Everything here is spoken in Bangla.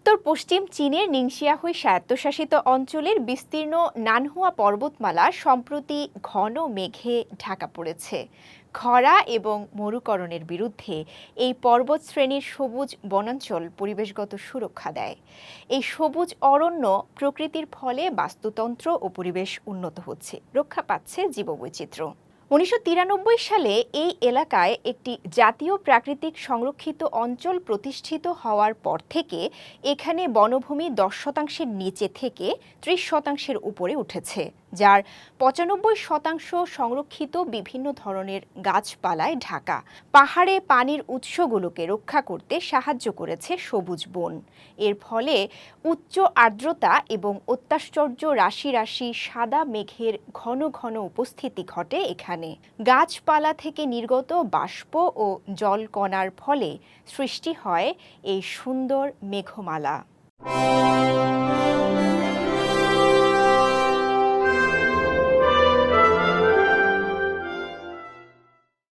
উত্তর পশ্চিম চীনের নিংশিয়াহুই স্বায়ত্তশাসিত অঞ্চলের বিস্তীর্ণ নানহুয়া পর্বতমালা সম্প্রতি ঘন মেঘে ঢাকা পড়েছে। খরা এবং মরুকরণের বিরুদ্ধে এই পর্বতশ্রেণীর সবুজ বনাঞ্চল পরিবেশগত সুরক্ষা দেয়। এই সবুজ অরণ্য প্রকৃতির ফলে বাস্তুতন্ত্র ও পরিবেশ উন্নত হচ্ছে, রক্ষা পাচ্ছে জীববৈচিত্র্য। ১৯৯৩ সালে এই এলাকায় একটি জাতীয় প্রাকৃতিক সংরক্ষিত অঞ্চল প্রতিষ্ঠিত হওয়ার পর থেকে এখানে বনভূমি ১০% নিচে থেকে ৩০% উপরে উঠেছে, যার ৯৫% সংরক্ষিত বিভিন্ন ধরনের গাছপালায় ঢাকা। পাহাড়ে পানির উৎসগুলোকে রক্ষা করতে সাহায্য করেছে সবুজ বন। এর ফলে উচ্চ আর্দ্রতা এবং অত্যাশ্চর্য রাশি রাশি সাদা মেঘের ঘন ঘন উপস্থিতি ঘটে এখানে। গাছপালা থেকে নির্গত বাষ্প ও জলকণার ফলে সৃষ্টি হয় এই সুন্দর মেঘমালা।